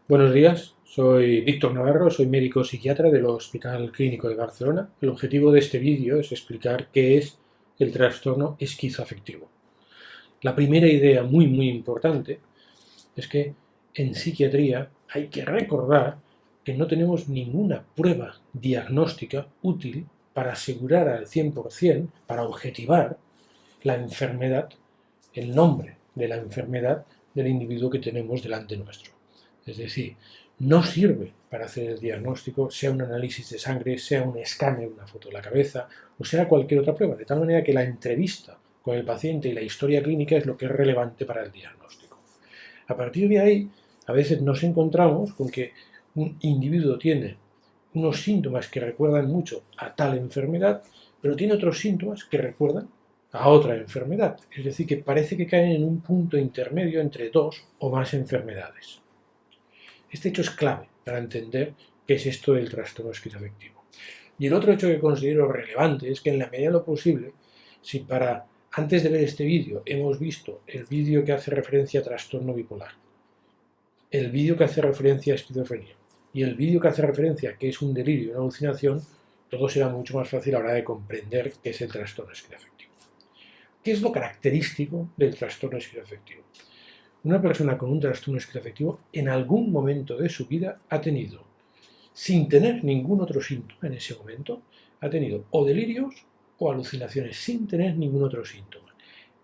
Buenos días, soy Víctor Navarro, soy médico psiquiatra del Hospital Clínico de Barcelona. El objetivo de este vídeo es explicar qué es el trastorno esquizoafectivo. La primera idea muy importante es que en psiquiatría hay que recordar que no tenemos ninguna prueba diagnóstica útil para asegurar al 100%, para objetivar la enfermedad, el nombre de la enfermedad del individuo que tenemos delante nuestro. Es decir, no sirve para hacer el diagnóstico, sea un análisis de sangre, sea un escáner, una foto de la cabeza, o sea cualquier otra prueba, de tal manera que la entrevista con el paciente y la historia clínica es lo que es relevante para el diagnóstico. A partir de ahí, a veces nos encontramos con que un individuo tiene unos síntomas que recuerdan mucho a tal enfermedad, pero tiene otros síntomas que recuerdan a otra enfermedad. Es decir, que parece que caen en un punto intermedio entre dos o más enfermedades. Este hecho es clave para entender qué es esto del trastorno esquizoafectivo. Y el otro hecho que considero relevante es que en la medida de lo posible, si antes de ver este vídeo hemos visto el vídeo que hace referencia a trastorno bipolar, el vídeo que hace referencia a esquizofrenia y el vídeo que hace referencia a que es un delirio y una alucinación, todo será mucho más fácil a la hora de comprender qué es el trastorno esquizoafectivo. ¿Qué es lo característico del trastorno esquizoafectivo? Una persona con un trastorno esquizoafectivo en algún momento de su vida ha tenido, sin tener ningún otro síntoma en ese momento, ha tenido o delirios o alucinaciones sin tener ningún otro síntoma.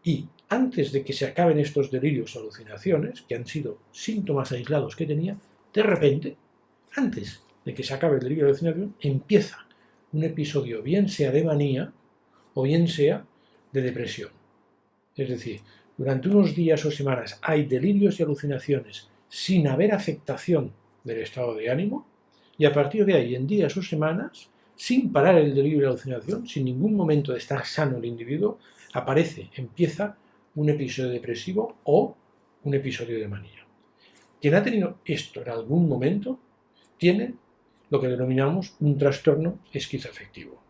Y antes de que se acaben estos delirios o alucinaciones, que han sido síntomas aislados que tenía, de repente, antes de que se acabe el delirio o alucinación, empieza un episodio bien sea de manía o bien sea de depresión. Es decir, durante unos días o semanas hay delirios y alucinaciones sin haber afectación del estado de ánimo, y a partir de ahí, en días o semanas, sin parar el delirio y la alucinación, sin ningún momento de estar sano el individuo, empieza un episodio depresivo o un episodio de manía. Quien ha tenido esto en algún momento tiene lo que denominamos un trastorno esquizoafectivo.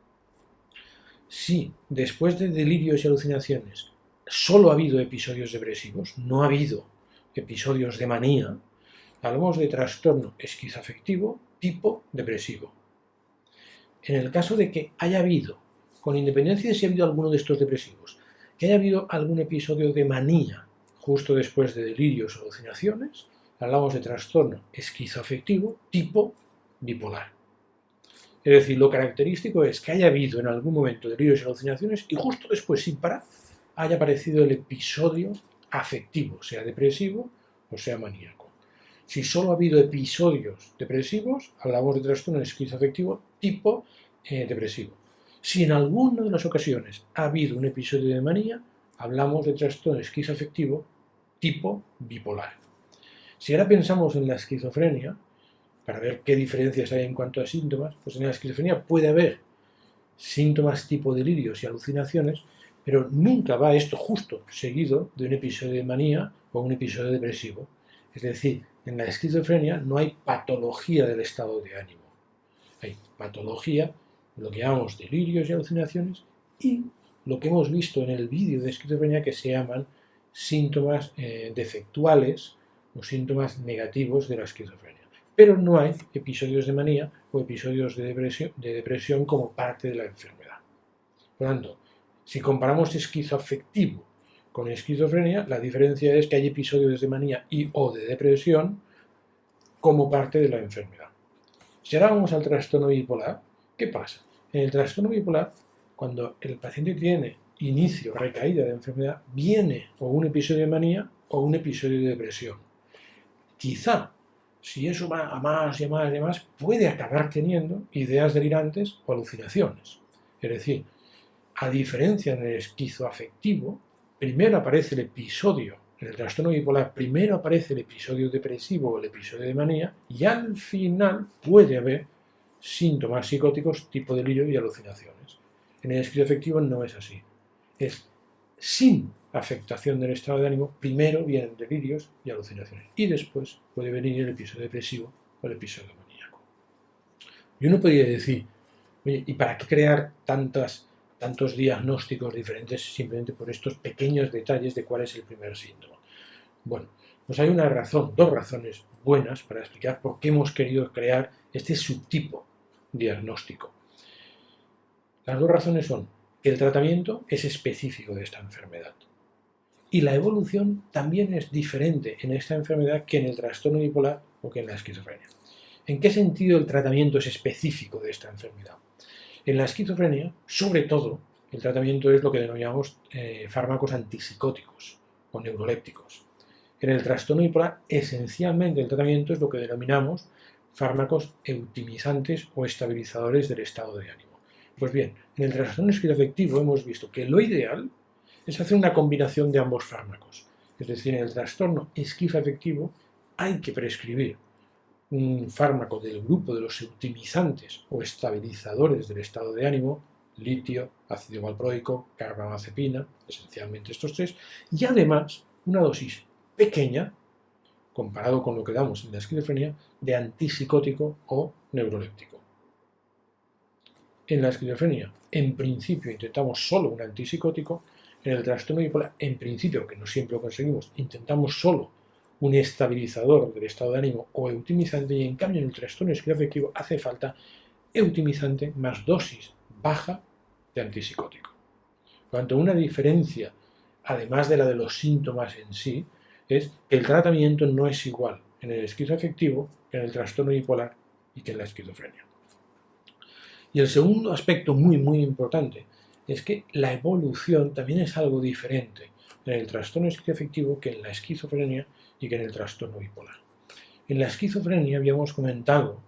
Si después de delirios y alucinaciones solo ha habido episodios depresivos, no ha habido episodios de manía, hablamos de trastorno esquizoafectivo tipo depresivo. En el caso de que haya habido, con independencia de si ha habido alguno de estos depresivos, que haya habido algún episodio de manía justo después de delirios o alucinaciones, hablamos de trastorno esquizoafectivo tipo bipolar. Es decir, lo característico es que haya habido en algún momento delirios y alucinaciones y justo después, sin parar, haya aparecido el episodio afectivo, sea depresivo o sea maníaco. Si solo ha habido episodios depresivos, hablamos de trastorno esquizoafectivo tipo depresivo. Si en alguna de las ocasiones ha habido un episodio de manía, hablamos de trastorno esquizoafectivo tipo bipolar. Si ahora pensamos en la esquizofrenia, para ver qué diferencias hay en cuanto a síntomas, pues en la esquizofrenia puede haber síntomas tipo delirios y alucinaciones, pero nunca va esto justo seguido de un episodio de manía o un episodio depresivo. Es decir, en la esquizofrenia no hay patología del estado de ánimo. Hay patología, lo que llamamos delirios y alucinaciones, y lo que hemos visto en el vídeo de esquizofrenia que se llaman síntomas defectuales o síntomas negativos de la esquizofrenia. Pero no hay episodios de manía o episodios de depresión como parte de la enfermedad. Por lo tanto, si comparamos esquizoafectivo con esquizofrenia, la diferencia es que hay episodios de manía y o de depresión como parte de la enfermedad. Si ahora vamos al trastorno bipolar, ¿qué pasa? En el trastorno bipolar, cuando el paciente tiene inicio, recaída de enfermedad, viene o un episodio de manía o un episodio de depresión. Quizá, si eso va a más y a más y a más, puede acabar teniendo ideas delirantes o alucinaciones. Es decir, a diferencia en el esquizoafectivo, primero aparece el episodio, en el trastorno bipolar, primero aparece el episodio depresivo o el episodio de manía y al final puede haber síntomas psicóticos tipo delirio y alucinaciones. En el esquizoafectivo no es así. Es sin afectación del estado de ánimo, primero vienen delirios y alucinaciones y después puede venir el episodio depresivo o el episodio maníaco. Y uno podría decir, oye, ¿y para qué crear tantos diagnósticos diferentes simplemente por estos pequeños detalles de cuál es el primer síntoma? Bueno, Pues hay una razón, dos razones buenas para explicar por qué hemos querido crear este subtipo diagnóstico. Las dos razones son que el tratamiento es específico de esta enfermedad y la evolución también es diferente en esta enfermedad que en el trastorno bipolar o que en la esquizofrenia. ¿En qué sentido el tratamiento es específico de esta enfermedad? En la esquizofrenia, sobre todo, el tratamiento es lo que denominamos fármacos antipsicóticos o neurolépticos. En el trastorno bipolar, esencialmente el tratamiento es lo que denominamos fármacos eutimizantes o estabilizadores del estado de ánimo. Pues bien, en el trastorno esquizoafectivo hemos visto que lo ideal es hacer una combinación de ambos fármacos. Es decir, en el trastorno esquizoafectivo hay que prescribir un fármaco del grupo de los eutimizantes o estabilizadores del estado de ánimo, litio, ácido valproico, carbamazepina, esencialmente estos tres, y además una dosis pequeña, comparado con lo que damos en la esquizofrenia, de antipsicótico o neuroléptico. En la esquizofrenia, en principio, intentamos solo un antipsicótico. En el trastorno bipolar, en principio, que no siempre lo conseguimos, intentamos solo un estabilizador del estado de ánimo o eutimizante, y en cambio en el trastorno esquizoafectivo hace falta eutimizante más dosis baja de antipsicótico. Por tanto, una diferencia, además de la de los síntomas en sí, es que el tratamiento no es igual en el esquizoafectivo que en el trastorno bipolar y que en la esquizofrenia. Y el segundo aspecto muy importante es que la evolución también es algo diferente en el trastorno esquizoafectivo que en la esquizofrenia y que en el trastorno bipolar. En la esquizofrenia habíamos comentado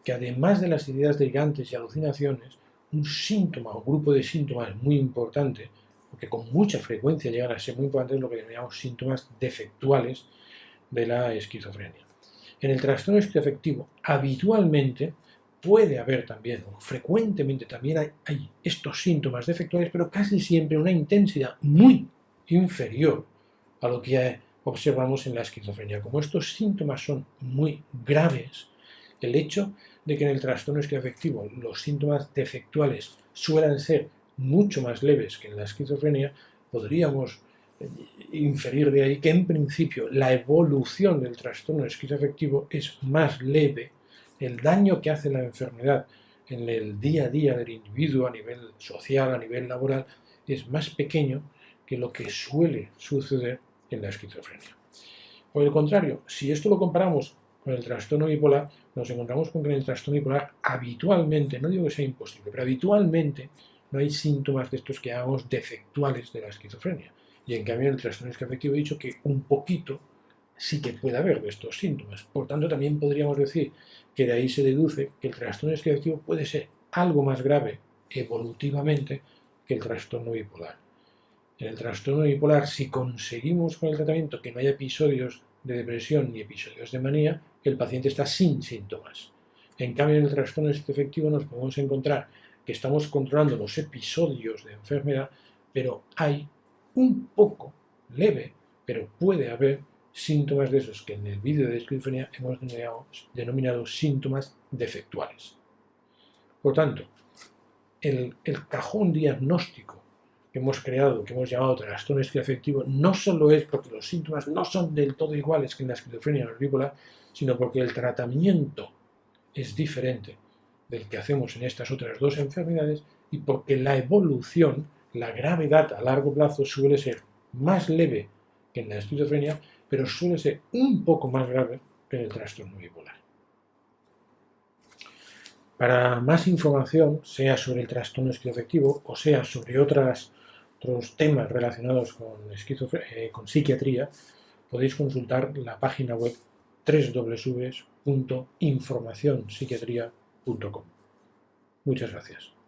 que además de las ideas delirantes y alucinaciones, un síntoma o grupo de síntomas muy importante, porque con mucha frecuencia llegan a ser muy importantes, es lo que denominamos síntomas defectuales de la esquizofrenia. En el trastorno esquizoafectivo, habitualmente puede haber también, o frecuentemente también hay estos síntomas defectuales, pero casi siempre una intensidad muy inferior a lo que observamos en la esquizofrenia. Como estos síntomas son muy graves, el hecho de que en el trastorno esquizoafectivo los síntomas defectuales suelen ser mucho más leves que en la esquizofrenia, podríamos inferir de ahí que en principio la evolución del trastorno esquizoafectivo es más leve. El daño que hace la enfermedad en el día a día del individuo a nivel social, a nivel laboral, es más pequeño que lo que suele suceder en la esquizofrenia. Por el contrario, si esto lo comparamos con el trastorno bipolar, nos encontramos con que en el trastorno bipolar habitualmente, no digo que sea imposible, pero habitualmente no hay síntomas de estos que llamamos defectuales de la esquizofrenia. Y en cambio en el trastorno esquizoafectivo he dicho que un poquito sí que puede haber de estos síntomas. Por tanto, también podríamos decir que de ahí se deduce que el trastorno esquizoafectivo puede ser algo más grave evolutivamente que el trastorno bipolar. En el trastorno bipolar, si conseguimos con el tratamiento que no haya episodios de depresión ni episodios de manía, el paciente está sin síntomas. En cambio, en el trastorno esquizoafectivo nos podemos encontrar que estamos controlando los episodios de enfermedad, pero hay un poco leve, pero puede haber síntomas de esos que en el vídeo de esquizofrenia hemos denominado síntomas defectuales. Por tanto, el cajón diagnóstico que hemos creado, que hemos llamado trastorno esquizoafectivo, no solo es porque los síntomas no son del todo iguales que en la esquizofrenia o el bipolar, sino porque el tratamiento es diferente del que hacemos en estas otras dos enfermedades y porque la evolución, la gravedad a largo plazo suele ser más leve que en la esquizofrenia, pero suele ser un poco más grave que en el trastorno bipolar. Para más información, sea sobre el trastorno esquizoafectivo o sea sobre otros temas relacionados con psiquiatría, podéis consultar la página web www.informacionpsiquiatria.com. Muchas gracias.